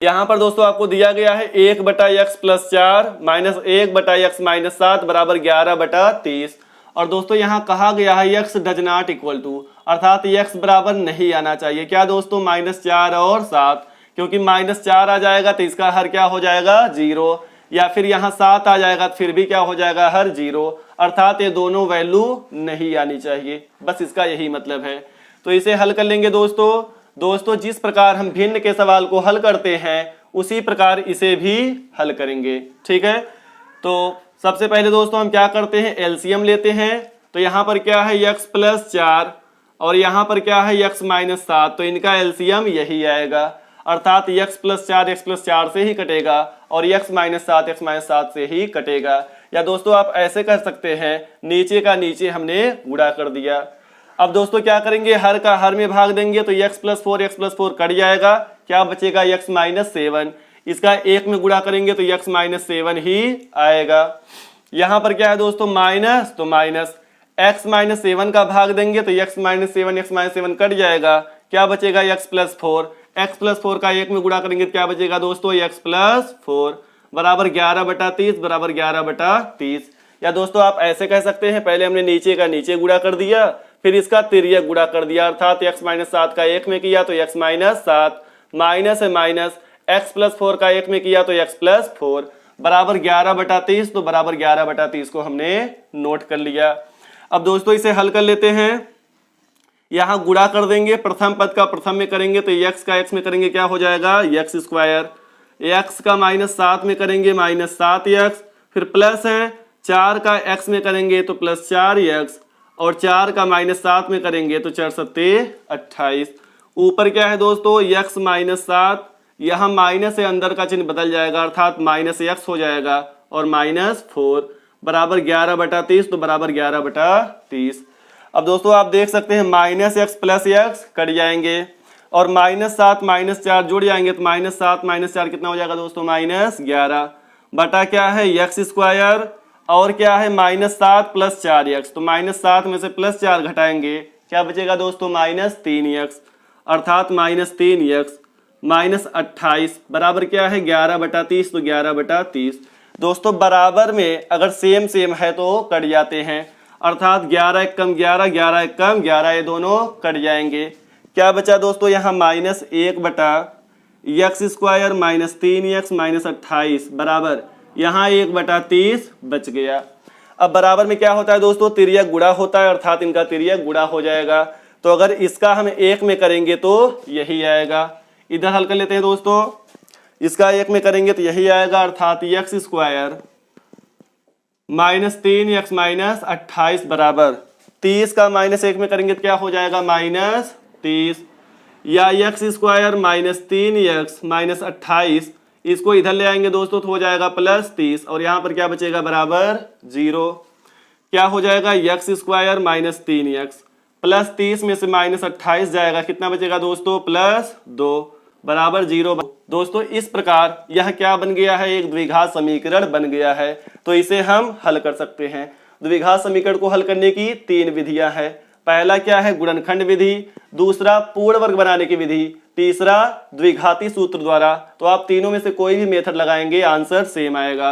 यहां पर दोस्तों आपको दिया गया है 1/x + 4 - 1/x - 7 बराबर 11/30। और दोस्तों यहाँ कहा गया है x does not equal to, अर्थात x बराबर नहीं आना चाहिए क्या दोस्तों -4 और 7, क्योंकि -4 आ जाएगा तो इसका हर क्या हो जाएगा 0, या फिर यहाँ 7 आ जाएगा तो फिर भी क्या हो जाएगा हर 0, अर्थात ये दोनों वैल्यू नहीं आनी चाहिए। बस इसका यही मतलब है। तो इसे हल कर लेंगे दोस्तों जिस प्रकार हम भिन्न के सवाल को हल करते हैं उसी प्रकार इसे भी हल करेंगे, ठीक है। तो सबसे पहले दोस्तों हम क्या करते हैं एलसीएम लेते हैं। तो यहाँ पर क्या है x + 4 और यहाँ पर क्या है x - 7, तो इनका एलसीएम यही आएगा, अर्थात x + 4 x + 4 से ही कटेगा और x - 7 x - 7 से ही कटेगा। या दोस्तों आप ऐसे कर सकते हैं, नीचे का नीचे हमने गुणा कर दिया। अब दोस्तों क्या करेंगे, हर का हर में भाग देंगे तो x + 4 कट जाएगा, क्या बचेगा x - 7। इसका 1 में गुणा करेंगे तो x - 7 ही आएगा। यहाँ पर क्या है दोस्तों माइनस, तो माइनस x - 7 का भाग देंगे तो x - 7 कट जाएगा, क्या बचेगा x + 4। x + 4 का 1 में गुणा करेंगे तो क्या बचेगा दोस्तों x + 4 बराबर 11/30 बराबर 11/30। या दोस्तों आप ऐसे कह सकते हैं, पहले हमने नीचे का नीचे गुणा कर दिया, फिर इसका तिर्यक गुणा कर दिया, अर्थात x - 7 का 1 में किया तो x - 7 माइनस है माइनस, x + 4 का 1 में किया तो x + 4 बराबर 11/30, तो बराबर 11/30 को हमने नोट कर लिया। अब दोस्तों इसे हल कर लेते हैं। यहाँ गुणा कर देंगे, प्रथम पद का प्रथम में करेंगे तो x का x में करेंगे क्या हो जाएगा x स्क्वायर, x का -7 में करेंगे -7x, फिर प्लस है 4 का x में करेंगे तो +4x, और 4 का -7 में करेंगे तो 4 × 28। ऊपर क्या है दोस्तों x - 7, यहाँ माइनस से अंदर का चिन्ह बदल जाएगा, अर्थात -x हो जाएगा और -4 बराबर 11/30, तो बराबर 11/30। अब दोस्तों आप देख सकते हैं -x + x कट जाएंगे और -7 -4 जुड़ जाएंगे तो -7 -4 कितना हो जाएगा दोस्तों -11 बटा क्या है x स्क्वायर, और क्या है -7 + 4x, तो -7 में से +4 घटाएंगे क्या बचेगा दोस्तों -3x, अर्थात -3x -28 बराबर क्या है 11/30, तो 11/30। दोस्तों बराबर में अगर सेम सेम है तो कट जाते हैं, अर्थात 11 एक कम 11, 11 एक कम 11, ये दोनों कट जाएंगे। क्या बचा दोस्तों यहाँ -1 बटा एक्स स्क्वायर -3x -28 बराबर यहाँ 1 बटा 30 बच गया। अब बराबर में क्या होता है दोस्तों, तिर्यक गुणा होता है, अर्थात इनका तिर्यक गुणा हो जाएगा। तो अगर इसका हम 1 में करेंगे तो यही आएगा। इधर हल कर लेते हैं दोस्तों, इसका 1 में करेंगे तो यही आएगा, अर्थात एक्स स्क्वायर -3x -28 बराबर 30 का -1 में करेंगे तो क्या हो जाएगा -30, या एक्स स्क्वायर -3x -28 इसको इधर ले आएंगे दोस्तों तो हो जाएगा +30, और यहाँ पर क्या बचेगा बराबर 0। क्या हो जाएगा एक्स स्क्वायर -3x +30 में से -28 जाएगा, कितना बचेगा दोस्तों +2 बराबर 0। दोस्तों इस प्रकार यह क्या बन गया है, एक द्विघात समीकरण बन गया है। तो इसे हम हल कर सकते हैं। द्विघात समीकरण को हल करने की 3 विधियां हैं। पहला क्या है, गुणनखंड विधि, दूसरा पूर्ण वर्ग बनाने की विधि, तीसरा द्विघाती सूत्र द्वारा। तो आप तीनों में से कोई भी मेथड लगाएंगे आंसर सेम आएगा।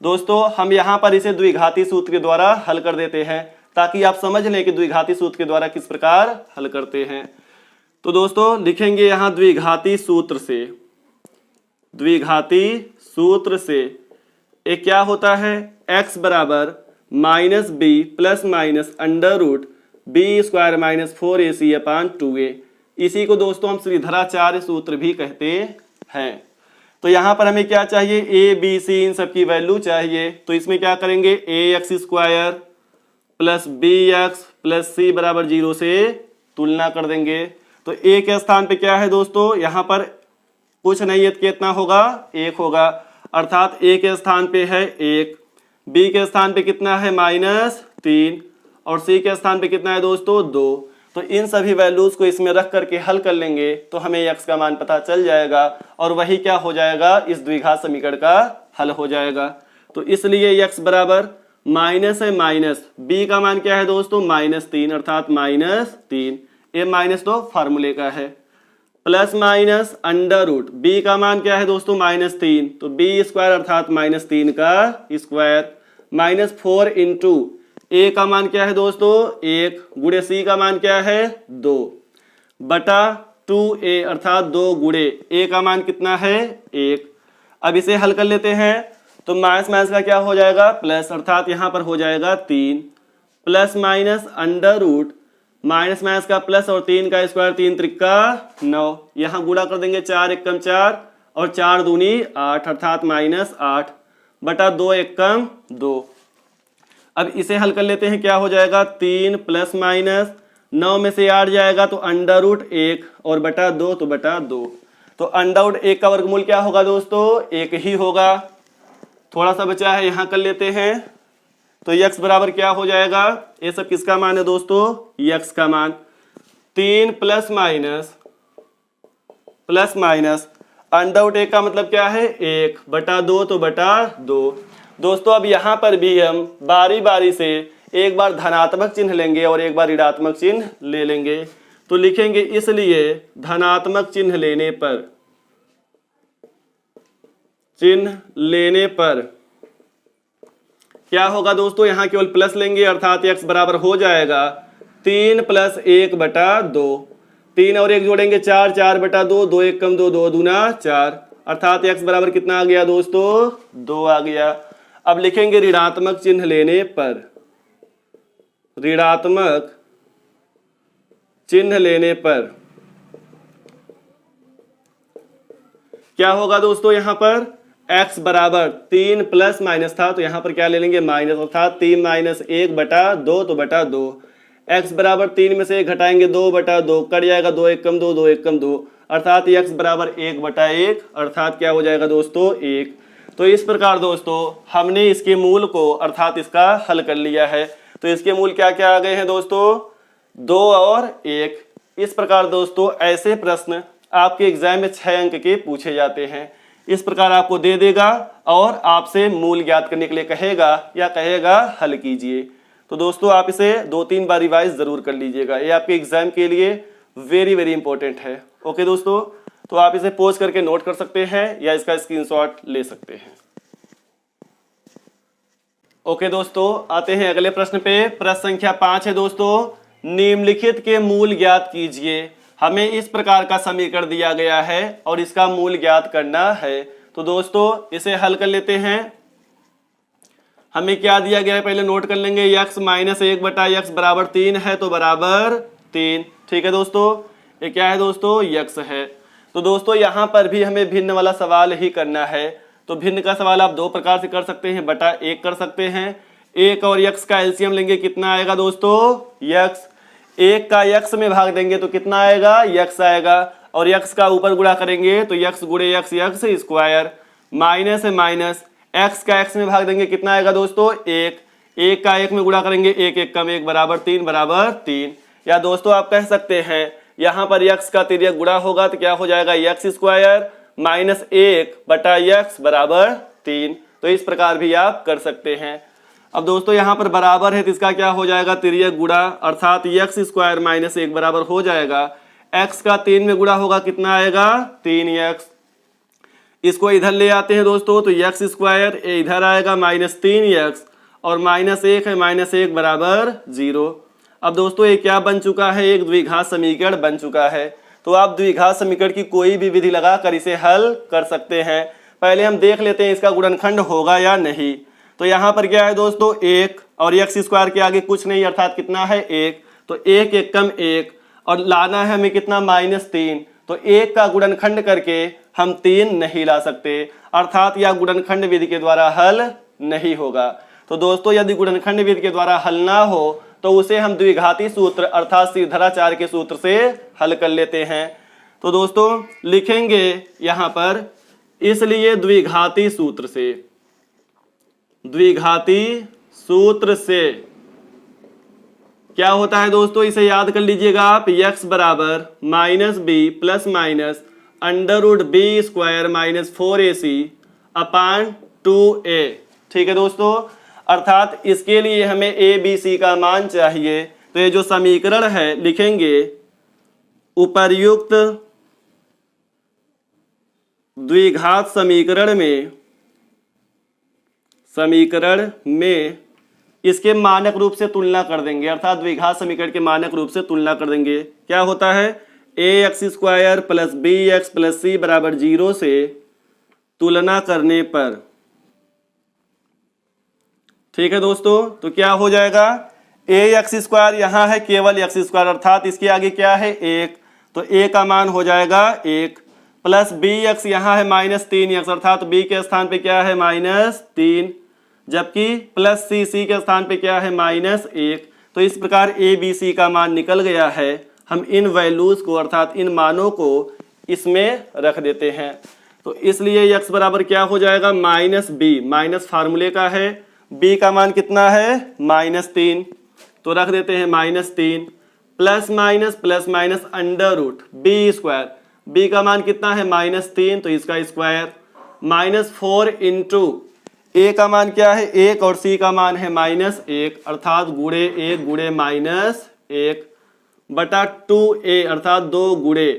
दोस्तों हम यहाँ पर इसे द्विघाती सूत्र के द्वारा हल कर देते हैं ताकि आप समझ लें कि द्विघाती सूत्र के द्वारा किस प्रकार हल करते हैं। तो दोस्तों लिखेंगे यहाँ द्विघाती सूत्र से, द्विघाती सूत्र से एक क्या होता है, x बराबर -b plus minus √b² -4ac/2a। इसी को दोस्तों हम श्रीधराचार्य सूत्र भी कहते हैं। तो यहाँ पर हमें क्या चाहिए, a b c इन सब की वैल्यू चाहिए। तो इसमें क्या करेंगे, ax² plus bx plus c बराबर 0 से तुलना कर देंगे। तो a के स्थान पे क्या है दोस्तों, यहाँ पर कुछ नहीं है, कितना होगा 1 होगा, अर्थात a के स्थान पे है 1, b के स्थान पे कितना है -3 और c के स्थान पे कितना है दोस्तों 2। तो इन सभी वैल्यूज को इसमें रख करके हल कर लेंगे तो हमें x का मान पता चल जाएगा और वही क्या हो जाएगा, इस द्विघात समीकरण का हल हो जाएगा। तो इसलिए x बराबर माइनस है माइनस, b का मान क्या है दोस्तों -3 अर्थात -3, ये माइनस तो फार्मूले का है, प्लस माइनस √b का मान क्या है दोस्तों -3, तो b² अर्थात -3 का स्क्वायर, -4 इंटू a का मान क्या है दोस्तों 1 गुणे c का मान क्या है 2 बटा 2a अर्थात 2 गुणे a का मान कितना है 1। अब इसे हल कर लेते हैं तो माइनस माइनस का क्या हो जाएगा प्लस, अर्थात यहाँ पर हो जाएगा 3 प्लस माइनस √ माइनस माइनस का प्लस और 3 का स्क्वायर, 3 त्रिका 9, यहाँ गुणा कर देंगे 4 एकम 4 और 4 दूनी 8 अर्थात -8 बटा 2 एकम 2। अब इसे हल कर लेते हैं, क्या हो जाएगा 3 प्लस माइनस 9 में से 8 जाएगा तो √1 और बटा 2 तो बटा 2। तो √1 का वर्गमूल क्या होगा दोस्तों 1 ही होगा। थोड़ा सा बचा है यहाँ कर लेते हैं, तो x बराबर क्या हो जाएगा, ये सब किसका मान है दोस्तों x का मान, 3 प्लस माइनस √1 का मतलब क्या है 1 बटा 2 तो बटा 2। दोस्तों अब यहाँ पर भी हम बारी बारी से एक बार धनात्मक चिन्ह लेंगे और एक बार ऋणात्मक चिन्ह ले लेंगे। तो लिखेंगे इसलिए धनात्मक चिन्ह लेने पर क्या होगा दोस्तों, यहाँ केवल प्लस लेंगे अर्थात x बराबर हो जाएगा 3 प्लस 1 बटा 2, 3 और 1 जोड़ेंगे 4, 4 बटा 2, 2 एक कम 2, 2 दूना 4 अर्थात x बराबर कितना आ गया दोस्तों 2 आ गया। अब लिखेंगे ऋणात्मक चिन्ह लेने पर, ऋणात्मक चिन्ह लेने पर क्या होगा दोस्तों, यहाँ पर x बराबर 3 प्लस माइनस था तो यहाँ पर क्या ले लेंगे माइनस, अर्थात 3 माइनस 1 बटा 2 तो बटा 2, x बराबर 3 में से 1 घटाएंगे 2 बटा 2 कट जाएगा 2 एक कम 2, 2 एक कम 2 अर्थात x बराबर 1 बटा 1 अर्थात क्या हो जाएगा दोस्तों 1। तो इस प्रकार दोस्तों हमने इसके मूल को अर्थात इसका हल कर लिया है। तो इसके मूल क्या क्या आ गए हैं दोस्तों 2 और 1। इस प्रकार दोस्तों ऐसे प्रश्न आपके एग्जाम में 6 अंक के पूछे जाते हैं। इस प्रकार आपको दे देगा और आपसे मूल ज्ञात करने के लिए कहेगा या कहेगा हल कीजिए। तो दोस्तों आप इसे 2-3 बार रिवाइज जरूर कर लीजिएगा, ये आपके एग्जाम के लिए वेरी वेरी इंपॉर्टेंट है। ओके दोस्तों, तो आप इसे पोस्ट करके नोट कर सकते हैं या इसका स्क्रीनशॉट ले सकते हैं। ओके दोस्तों, आते हैं अगले प्रश्न पे। प्रश्न संख्या 5 है दोस्तों, निम्नलिखित के मूल ज्ञात कीजिए। हमें इस प्रकार का समीकरण दिया गया है और इसका मूल ज्ञात करना है। तो दोस्तों इसे हल कर लेते हैं। हमें क्या दिया गया है पहले नोट कर लेंगे। x माइनस 1/x बराबर 3 है, तो बराबर 3। ठीक है दोस्तों, ये क्या है दोस्तों, x है। तो दोस्तों यहाँ पर भी हमें भिन्न वाला सवाल ही करना है। तो भिन्न का सवाल आप दो प्रकार से कर सकते हैं, बटा 1 कर सकते हैं। 1 और x का एलसीएम लेंगे, कितना आएगा दोस्तों, x। 1 का x में भाग देंगे तो कितना आएगा, x आएगा। और x का ऊपर गुणा करेंगे तो x गुणे x, x स्क्वायर। माइनस है माइनस, x का x में भाग देंगे कितना आएगा दोस्तों, 1। 1 का 1 में गुणा करेंगे, 1 1 कम 1 बराबर 3, बराबर 3। या दोस्तों आप कह सकते हैं यहाँ पर x का तिर्यक गुणा होगा तो क्या हो जाएगा, x स्क्वायर माइनस 1/x बराबर 3। तो इस प्रकार भी आप कर सकते हैं। अब दोस्तों यहाँ पर बराबर है तो इसका क्या हो जाएगा, तिर्यक गुणा, अर्थात x स्क्वायर माइनस 1 बराबर हो जाएगा। x का 3 में गुणा होगा, कितना आएगा, 3x। इसको इधर ले आते हैं दोस्तों, तो x स्क्वायर इधर आएगा माइनस 3x और माइनस 1 है, माइनस 1 बराबर 0। अब दोस्तों ये क्या बन चुका है, एक द्विघात समीकरण बन चुका है। तो आप द्विघात समीकरण की कोई भी विधि लगाकर इसे हल कर सकते हैं। पहले हम देख लेते हैं इसका गुणनखंड होगा या नहीं। तो यहाँ पर क्या है दोस्तों, 1 और x स्क्वायर के आगे कुछ नहीं, अर्थात कितना है, 1। तो 1 1 कम 1 और लाना है हमें कितना, माइनस 3। तो 1 का गुणनखंड करके हम 3 नहीं ला सकते, अर्थात यह गुणनखंड विधि के द्वारा हल नहीं होगा। तो दोस्तों यदि गुणनखंड विधि के द्वारा हल ना हो तो उसे हम द्विघाती सूत्र अर्थात श्रीधराचार्य के सूत्र से हल कर लेते हैं। तो दोस्तों लिखेंगे यहाँ पर, इसलिए द्विघाती सूत्र से, द्विघाती सूत्र से क्या होता है दोस्तों, इसे याद कर लीजिएगा आप। x बराबर minus B plus minus under root B square minus 4ac upon 2a। ठीक है दोस्तों, अर्थात इसके लिए हमें a b c का मान चाहिए। तो ये जो समीकरण है लिखेंगे, उपर्युक्त द्विघात समीकरण में इसके मानक रूप से तुलना कर देंगे, अर्थात द्विघात समीकरण के मानक रूप से तुलना कर देंगे। क्या होता है, ax square plus bx plus c बराबर 0 से तुलना करने पर, ठीक है दोस्तों, तो क्या हो जाएगा, ax स्क्वायर यहाँ है केवल x स्क्वायर, अर्थात इसके आगे क्या है, 1। तो a का मान हो जाएगा 1 प्लस bx यहाँ है माइनस 3x, अर्थात b के स्थान पे क्या है, माइनस 3, जबकि प्लस c के स्थान पे क्या है, माइनस 1। तो इस प्रकार a b c का मान निकल गया है। हम इन वैल्यूज को अर्थात इन मानों को इसमें रख देते हैं। तो इसलिए x बराबर क्या हो जाएगा, माइनस b, माइनस फार्मूले का है, b का मान कितना है, माइनस 3। तो रख देते हैं minus 3 plus minus under root B square, b का मान कितना है, माइनस 3, तो इसका स्क्वायर माइनस 4 इंटू a का मान क्या है, 1 और c का मान है माइनस 1, अर्थात गुणे 1 गुणे माइनस 1 बटा 2a, अर्थात 2 गुणे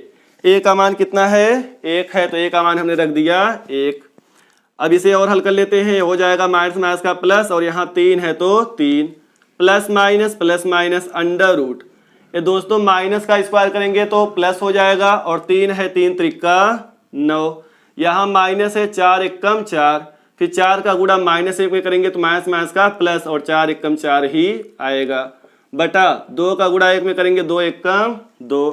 a का मान कितना है, 1 है, तो a का मान हमने रख दिया 1। अब इसे और हल कर लेते हैं, हो जाएगा माइनस माइनस का प्लस और यहाँ 3 है तो 3 प्लस माइनस अंडर रूट, ये दोस्तों माइनस का स्क्वायर करेंगे तो प्लस हो जाएगा और 3 है, 3 त्रिका 9, यहाँ माइनस है, 4 1 कम 4, फिर 4 का गुणा माइनस 1 में करेंगे तो माइनस माइनस का प्लस और 4 1 कम 4 ही आएगा, बटा 2 का गुणा 1 में करेंगे 2 1 कम 2,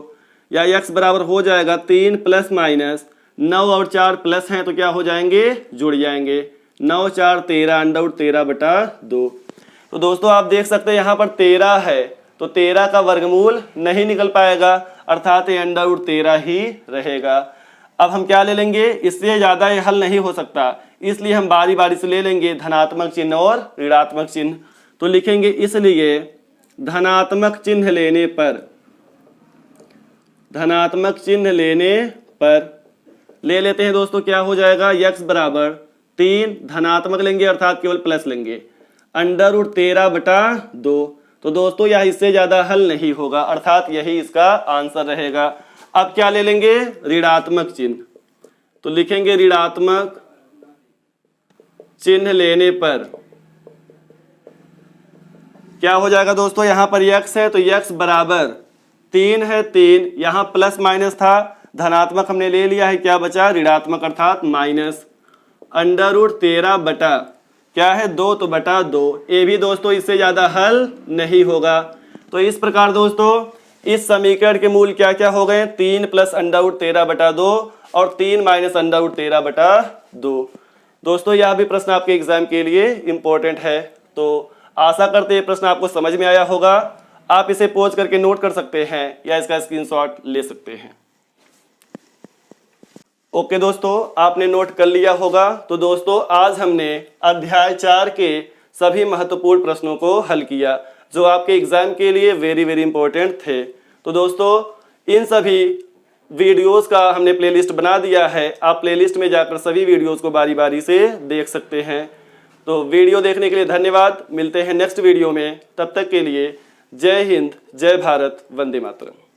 या x बराबर हो जाएगा 3 प्लस माइनस 9 और 4 प्लस हैं तो क्या हो जाएंगे, जुड़ जाएंगे, 9 4 13 अंडर रूट 13 बटा 2। तो दोस्तों आप देख सकते हैं यहाँ पर 13 है तो 13 का वर्गमूल नहीं निकल पाएगा, अर्थात ये अंडर रूट 13 ही रहेगा। अब हम क्या ले लेंगे, इससे ज़्यादा ये हल नहीं हो सकता, इसलिए हम बारी बारी से ले लेंगे धनात्मक चिन्ह और ऋणात्मक चिन्ह। तो लिखेंगे, इसलिए धनात्मक चिन्ह लेने पर ले लेते हैं दोस्तों, क्या हो जाएगा, x बराबर 3 धनात्मक लेंगे अर्थात केवल प्लस लेंगे, अंडर रूट 13 बटा 2। तो दोस्तों यह इससे ज्यादा हल नहीं होगा, अर्थात यही इसका आंसर रहेगा। अब क्या ले लेंगे, ऋणात्मक चिन्ह। तो लिखेंगे ऋणात्मक चिन्ह लेने पर क्या हो जाएगा दोस्तों, यहाँ पर x है तो x बराबर 3 है, 3 यहाँ प्लस माइनस था, धनात्मक हमने ले लिया है, क्या बचा ऋणात्मक अर्थात माइनस √13 बटा क्या है 2 तो बटा 2। ये भी दोस्तों इससे ज्यादा हल नहीं होगा। तो इस प्रकार दोस्तों इस समीकरण के मूल क्या क्या हो गए, 3 प्लस √13 बटा 2 और 3 माइनस √13 बटा 2। दोस्तों यह भी प्रश्न आपके एग्जाम के लिए इंपॉर्टेंट है। तो आशा करते हैं प्रश्न आपको समझ में आया होगा। आप इसे पॉज करके नोट कर सकते हैं या इसका स्क्रीनशॉट ले सकते हैं। ओके दोस्तों, आपने नोट कर लिया होगा। तो दोस्तों आज हमने अध्याय 4 के सभी महत्वपूर्ण प्रश्नों को हल किया जो आपके एग्जाम के लिए वेरी वेरी इंपॉर्टेंट थे। तो दोस्तों इन सभी वीडियोस का हमने प्लेलिस्ट बना दिया है, आप प्लेलिस्ट में जाकर सभी वीडियोस को बारी बारी से देख सकते हैं। तो वीडियो देखने के लिए धन्यवाद। मिलते हैं नेक्स्ट वीडियो में, तब तक के लिए जय हिंद, जय भारत, वंदे मातरम।